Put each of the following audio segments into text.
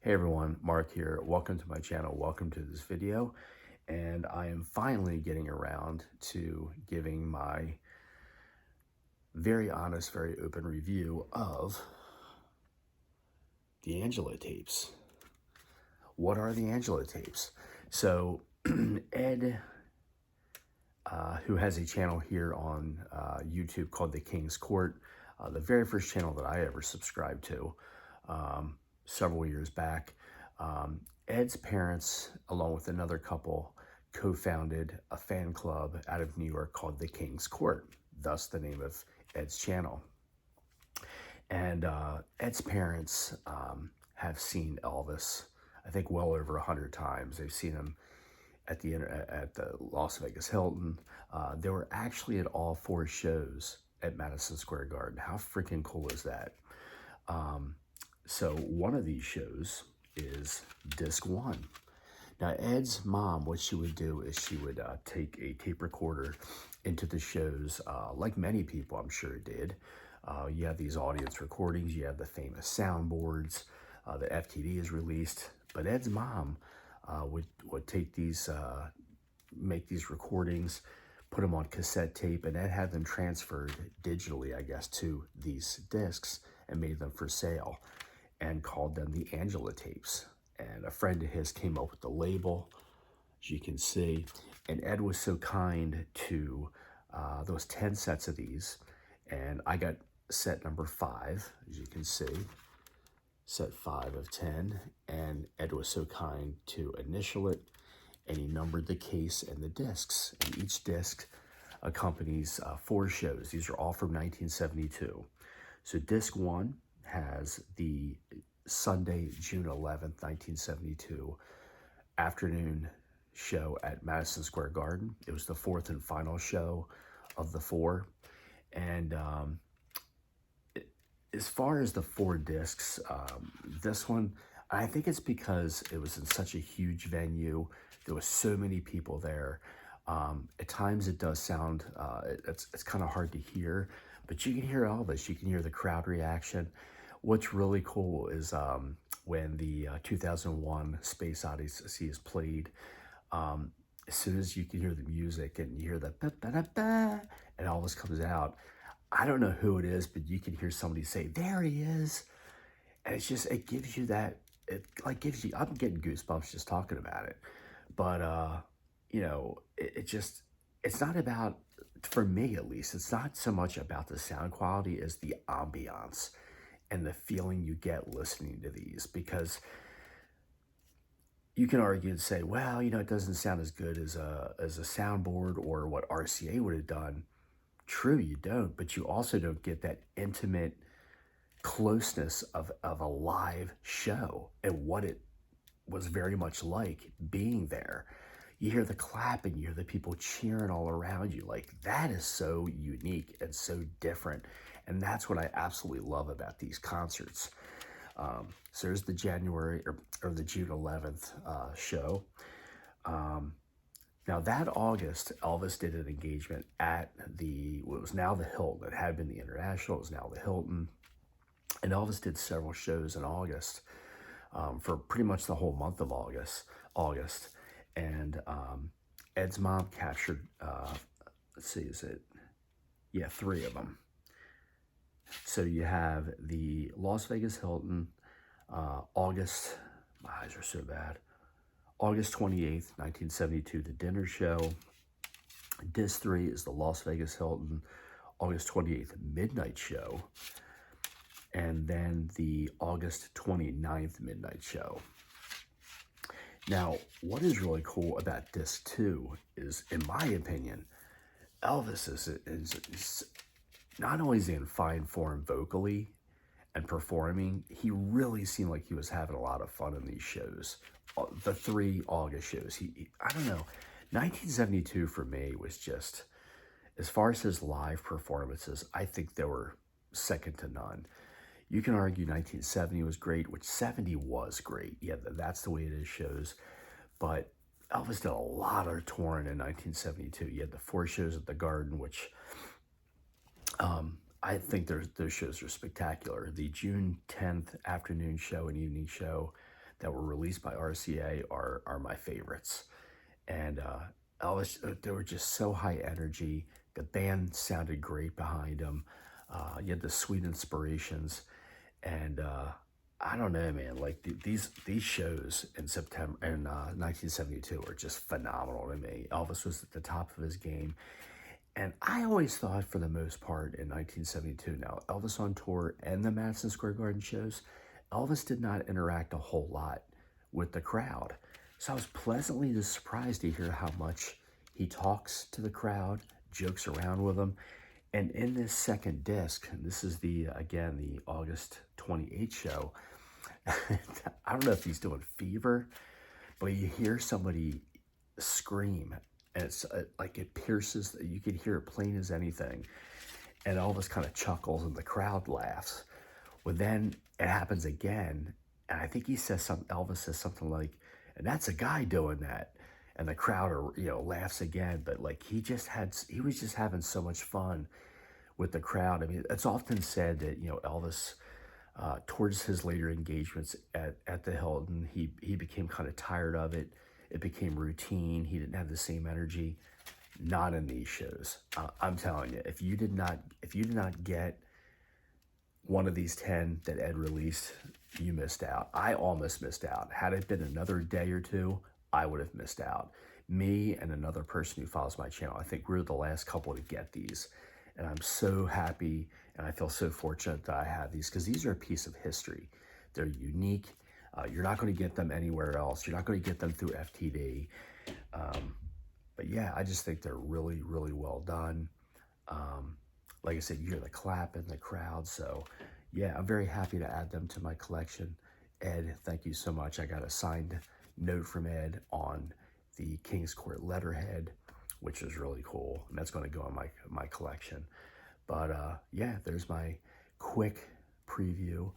Hey everyone, Mark here. Welcome to my channel. Welcome to this video. And I am finally getting around to giving my very honest, very open review of the Angela tapes. What are the Angela tapes? So Ed, who has a channel here on YouTube called The King's Court, the very first channel that I ever subscribed to several years back. Ed's parents, along with another couple, co-founded a fan club out of New York called The King's Court, thus the name of Ed's channel. And Ed's parents have seen Elvis, I think, well over 100 times. They've seen him at the Las Vegas Hilton. They were actually at all 4 shows at Madison Square Garden. How freaking cool is that? So one of these shows is disc 1. Now Ed's mom, what she would do is she would take a tape recorder into the shows, like many people I'm sure did. You have these audience recordings, you have the famous soundboards, the FTV is released, but Ed's mom would take these, make these recordings, put them on cassette tape, and Ed had them transferred digitally, I guess, to these discs and made them for sale and called them the Angela tapes. And a friend of his came up with the label, as you can see, and Ed was so kind to those 10 sets of these, and I got set number 5, as you can see, set 5 of 10, and Ed was so kind to initial it, and he numbered the case and the discs, and each disc accompanies 4 shows. These are all from 1972. So disc 1 has the Sunday, June 11th, 1972 afternoon show at Madison Square Garden. It was the 4th and final show of the 4. And as far as the 4 discs, this one, I think it's because it was in such a huge venue. There was so many people there. At times it does sound, it's kind of hard to hear, but you can hear Elvis, you can hear the crowd reaction. What's really cool is when the 2001 Space Odyssey is played, as soon as you can hear the music and you hear the ba-ba-da-ba, and Elvis comes out, I don't know who it is, but you can hear somebody say, "There he is." And it's just, it gives you that, it like gives you, I'm getting goosebumps just talking about it. But, you know, it's not about, for me at least, it's not so much about the sound quality as the ambiance and the feeling you get listening to these, because you can argue and say, well, you know, it doesn't sound as good as a soundboard or what RCA would have done. True, you don't, but you also don't get that intimate closeness of a live show and what it was very much like being there. You hear the clapping, you hear the people cheering all around you. Like, that is so unique and so different. And that's what I absolutely love about these concerts. So there's the January or the June 11th show. Now that August, Elvis did an engagement at what was now the Hilton. It had been the International, it was now the Hilton. And Elvis did several shows in August for pretty much the whole month of August. And Ed's mom captured, let's see, is it? Yeah, 3 of them. So you have the Las Vegas Hilton, August, my eyes are so bad, August 28th, 1972, the dinner show. Disc 3 is the Las Vegas Hilton, August 28th, midnight show. And then the August 29th midnight show. Now, what is really cool about disc 2 is, in my opinion, Elvis is not only is he in fine form vocally and performing, he really seemed like he was having a lot of fun in these shows. The 3 August shows, I don't know, 1972 for me was just, as far as his live performances, I think they were second to none. You can argue 1970 was great, which 70 was great. Yeah, that's the way it is shows. But Elvis did a lot of touring in 1972. You had the 4 shows at the Garden, which I think those shows are spectacular. The June 10th afternoon show and evening show, that were released by RCA are my favorites. And Elvis, they were just so high energy. The band sounded great behind them. You had the sweet inspirations, and I don't know, man. Like these shows in September in 1972 were just phenomenal to me. Elvis was at the top of his game, and I always thought, for the most part, in 1972, now Elvis on tour and the Madison Square Garden shows, Elvis did not interact a whole lot with the crowd. So I was pleasantly surprised to hear how much he talks to the crowd, jokes around with them. And in this second disc, and this is again, the August 28th show, I don't know if he's doing Fever, but you hear somebody scream, and it's like it pierces, you can hear it plain as anything. And Elvis kind of chuckles and the crowd laughs. Well, then it happens again, and I think Elvis says something like, and that's a guy doing that. And the crowd laughs again, but like he was just having so much fun with the crowd. I mean, it's often said that, Elvis, towards his later engagements at the Hilton, he became kind of tired of it. It became routine. He didn't have the same energy. Not in these shows. I'm telling you, if you did not get one of these 10 that Ed released, you missed out. I almost missed out. Had it been another day or two, I would have missed out. Me and another person who follows my channel, I think we're the last couple to get these. And I'm so happy, and I feel so fortunate that I have these, because these are a piece of history. They're unique. You're not going to get them anywhere else. You're not going to get them through FTD. But yeah, I just think they're really, really well done. Like I said, you hear the clap in the crowd. So yeah, I'm very happy to add them to my collection. Ed, thank you so much. I got a signed note from Ed on the King's Court letterhead, which is really cool. And that's going to go in my collection. But yeah, there's my quick preview.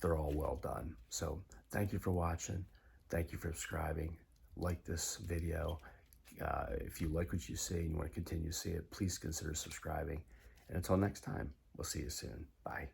They're all well done. So thank you for watching. Thank you for subscribing. Like this video. If you like what you see and you want to continue to see it, please consider subscribing. And until next time, we'll see you soon. Bye.